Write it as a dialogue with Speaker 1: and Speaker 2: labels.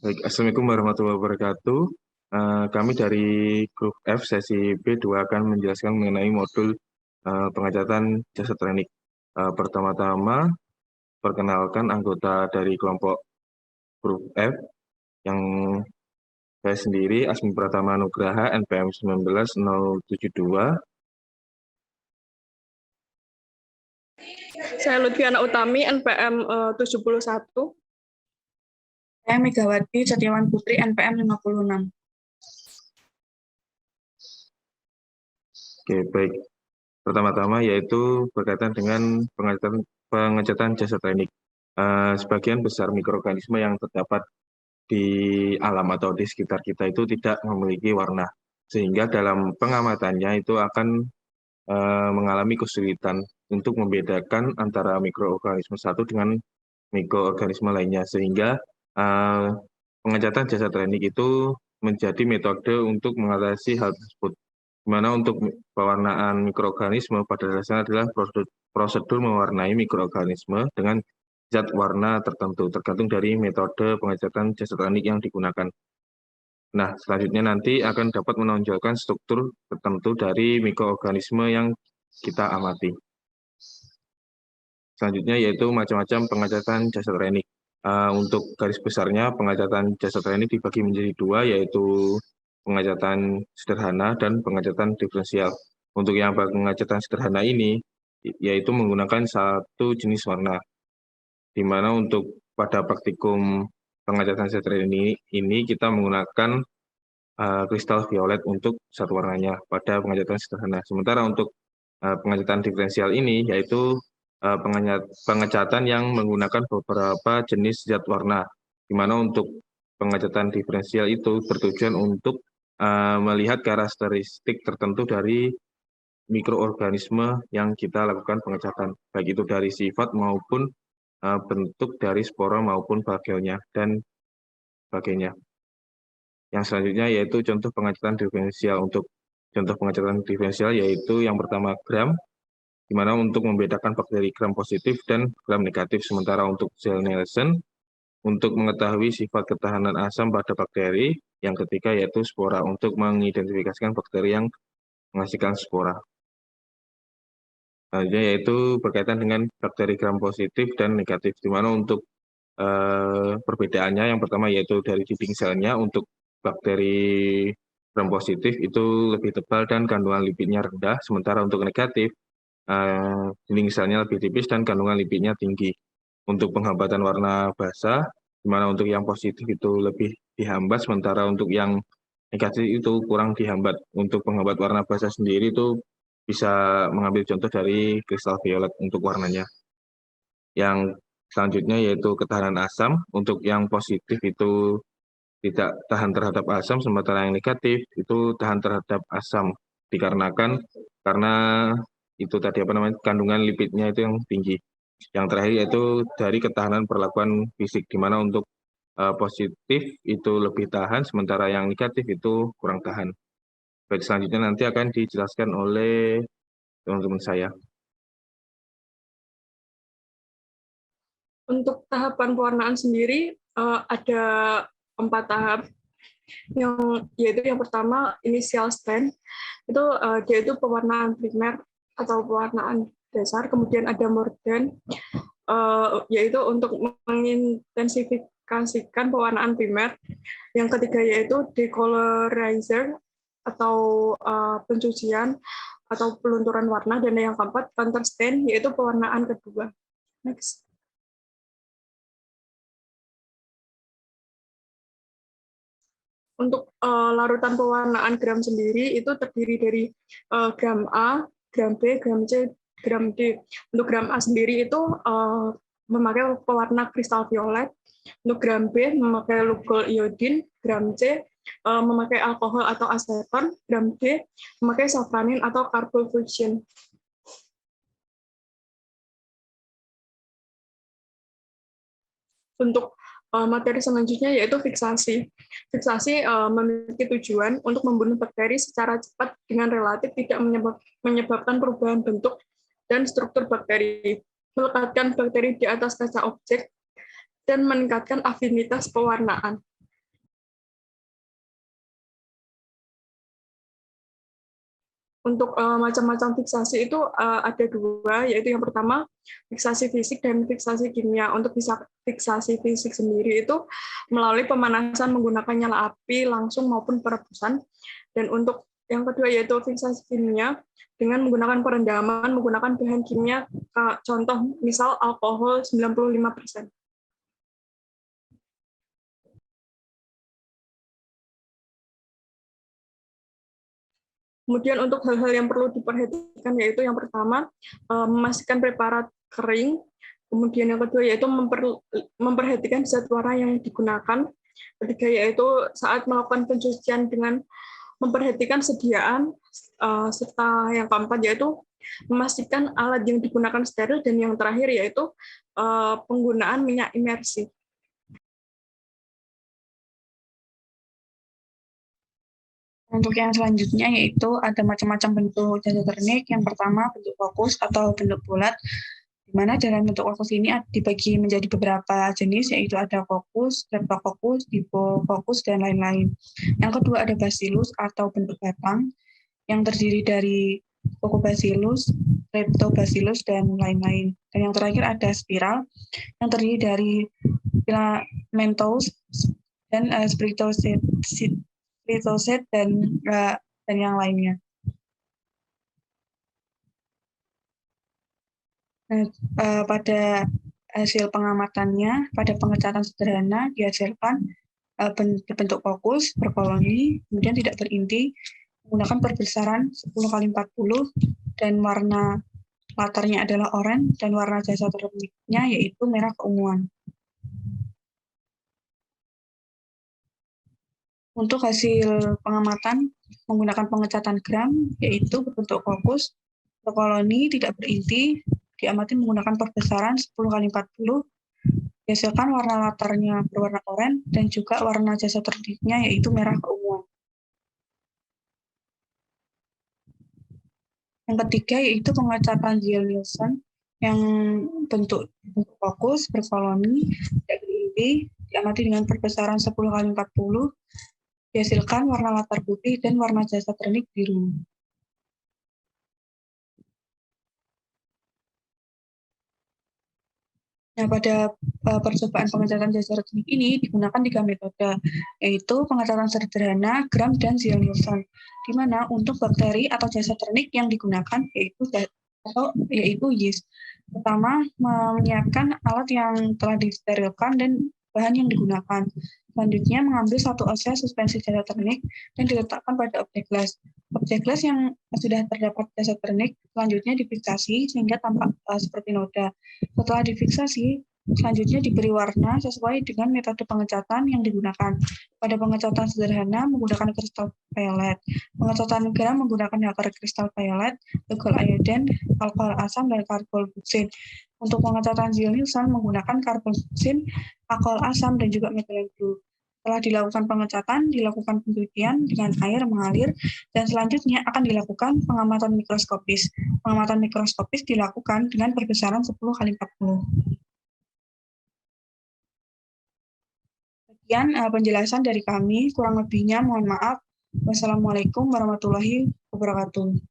Speaker 1: Baik, Assalamualaikum warahmatullahi wabarakatuh. Kami dari grup F sesi B2 akan menjelaskan mengenai modul pengecatan jasa teknik. Pertama-tama, perkenalkan anggota dari kelompok grup F yang saya sendiri, Asmi Pratama Nugraha, NPM 19072.
Speaker 2: Saya Lutfiana Utami, NPM 71.
Speaker 3: Saya Megawati Setiawan Putri, NPM 56.
Speaker 1: Oke, baik. Pertama-tama yaitu berkaitan dengan pengecatan jasa teknik. Sebagian besar mikroorganisme yang terdapat di alam atau di sekitar kita itu tidak memiliki warna. Sehingga dalam pengamatannya itu akan mengalami kesulitan untuk membedakan antara mikroorganisme satu dengan mikroorganisme lainnya. Sehingga pengecatan jasa teknik itu menjadi metode untuk mengatasi hal tersebut. Di mana untuk pewarnaan mikroorganisme pada dasarnya adalah prosedur mewarnai mikroorganisme dengan zat warna tertentu, tergantung dari metode pengecatan jasa teknik yang digunakan. Nah, selanjutnya nanti akan dapat menonjolkan struktur tertentu dari mikroorganisme yang kita amati. Selanjutnya yaitu macam-macam pengecatan jasa teknik. Untuk garis besarnya, pengecatan jasa teknik dibagi menjadi dua, yaitu pengecatan sederhana dan pengecatan diferensial. Untuk yang pengecatan sederhana ini, yaitu menggunakan satu jenis warna, di mana untuk pada praktikum pengecatan jasa teknik ini kita menggunakan kristal violet untuk satu warnanya pada pengecatan sederhana. Sementara untuk pengecatan diferensial ini, yaitu pengecatan yang menggunakan beberapa jenis zat warna, di mana untuk pengecatan diferensial itu bertujuan untuk melihat karakteristik tertentu dari mikroorganisme yang kita lakukan pengecatan, baik itu dari sifat maupun bentuk dari spora maupun bagelnya, dan sebagainya. Yang selanjutnya yaitu contoh pengecatan diferensial. Untuk contoh pengecatan diferensial yaitu yang pertama gram, di mana untuk membedakan bakteri gram positif dan gram negatif. Sementara untuk Zell-Nielsen, untuk mengetahui sifat ketahanan asam pada bakteri. Yang ketiga yaitu spora, untuk mengidentifikasikan bakteri yang menghasilkan spora. Selanjutnya yaitu berkaitan dengan bakteri gram positif dan negatif, di mana untuk perbedaannya yang pertama yaitu dari dinding selnya. Untuk bakteri gram positif itu lebih tebal dan kandungan lipidnya rendah, sementara untuk negatif dinding selnya lebih tipis dan kandungan lipidnya tinggi. Untuk penghambatan warna basah, di mana untuk yang positif itu lebih dihambat, sementara untuk yang negatif itu kurang dihambat. Untuk penghambat warna basah sendiri itu bisa mengambil contoh dari kristal violet untuk warnanya. Yang selanjutnya yaitu ketahanan asam. Untuk yang positif itu tidak tahan terhadap asam, sementara yang negatif itu tahan terhadap asam, dikarenakan karena itu tadi kandungan lipidnya itu yang tinggi. Yang terakhir yaitu dari ketahanan perlakuan fisik, di mana untuk positif itu lebih tahan, sementara yang negatif itu kurang tahan. Baik, selanjutnya nanti akan dijelaskan oleh teman-teman saya.
Speaker 2: Untuk tahapan pewarnaan sendiri ada 4 tahap. Yaitu yang pertama initial stain, itu dia itu pewarnaan primer atau pewarnaan dasar. Kemudian ada mordant, yaitu untuk mengintensifikasikan pewarnaan primer. Yang ketiga yaitu decolorizer atau pencucian atau pelunturan warna, dan yang keempat counter stain, yaitu pewarnaan kedua. Next. Untuk larutan pewarnaan gram sendiri itu terdiri dari gram A, gram B, gram C, gram D. Untuk gram A sendiri itu memakai pewarna kristal violet. Untuk gram B memakai lugol iodin, gram C memakai alkohol atau aseton, gram D memakai safranin atau carbofuscin. Untuk materi selanjutnya yaitu fiksasi. Fiksasi memiliki tujuan untuk membunuh bakteri secara cepat dengan relatif tidak menyebabkan perubahan bentuk dan struktur bakteri, melekatkan bakteri di atas kaca objek, dan meningkatkan afinitas pewarnaan. Untuk macam-macam fiksasi itu ada dua, yaitu yang pertama fiksasi fisik dan fiksasi kimia. Untuk fiksasi fisik sendiri itu melalui pemanasan menggunakan nyala api langsung maupun perebusan. Dan untuk yang kedua yaitu fiksasi kimia dengan menggunakan perendaman menggunakan bahan kimia, contoh misal alkohol 95%. Kemudian untuk hal-hal yang perlu diperhatikan yaitu yang pertama memastikan preparat kering, kemudian yang kedua yaitu memperhatikan zat warna yang digunakan, ketiga yaitu saat melakukan pencucian dengan memperhatikan sediaan, serta yang keempat yaitu memastikan alat yang digunakan steril, dan yang terakhir yaitu penggunaan minyak imersi.
Speaker 3: Untuk yang selanjutnya yaitu ada macam-macam bentuk jasa teknik. Yang pertama bentuk fokus atau bentuk bulat, di mana dalam bentuk fokus ini dibagi menjadi beberapa jenis, yaitu ada fokus, streptococcus, dipofokus, dan lain-lain. Yang kedua ada bacillus atau bentuk batang, yang terdiri dari Lactobacillus, Streptobacillus, dan lain-lain. Dan yang terakhir ada spiral, yang terdiri dari filamentous dan Streptoset dan yang lainnya. Pada hasil pengamatannya, pada pengecatan sederhana dihasilkan bentuk fokus berkoloni, kemudian tidak berinti, menggunakan perbesaran 10 x 40, dan warna latarnya adalah oranye, dan warna jasa tekniknya yaitu merah keunguan. Untuk hasil pengamatan menggunakan pengecatan gram, yaitu berbentuk fokus, berkoloni, tidak berinti, diamati menggunakan perbesaran 10 x 40, dihasilkan warna latarnya berwarna oranye, dan juga warna jasa tekniknya yaitu merah keunguan. Yang ketiga yaitu pengecatan Gill-Nielsen, yang bentuk fokus, berkoloni, tidak berinti, diamati dengan perbesaran 10 x 40, dihasilkan warna latar putih dan warna jasa teknik biru. Nah, pada percobaan pengecatan jasa teknik ini digunakan 3 metode, yaitu pengecatan sederhana, gram, dan Gill-Nielsen, di mana untuk bakteri atau jasa teknik yang digunakan yaitu yeast. Pertama, menyiapkan alat yang telah disterilkan dan bahan yang digunakan. Selanjutnya, mengambil satu oset suspensi jasa teknik dan diletakkan pada objek gelas. Objek gelas yang sudah terdapat jasa teknik selanjutnya difiksasi sehingga tampak seperti noda. Setelah difiksasi, selanjutnya diberi warna sesuai dengan metode pengecatan yang digunakan. Pada pengecatan sederhana menggunakan kristal violet, pengecatan gram menggunakan nacre kristal violet, alkohol iodine, alkohol asam, dan karbonbuksin. Untuk pengecatan Gill-Nielsen menggunakan karbonbuksin, alkohol asam, dan juga methylene blue. Setelah dilakukan pengecatan, dilakukan pencucian dengan air mengalir, dan selanjutnya akan dilakukan pengamatan mikroskopis. Pengamatan mikroskopis dilakukan dengan perbesaran 10 x 40. Sekian penjelasan dari kami, kurang lebihnya mohon maaf. Wassalamualaikum warahmatullahi wabarakatuh.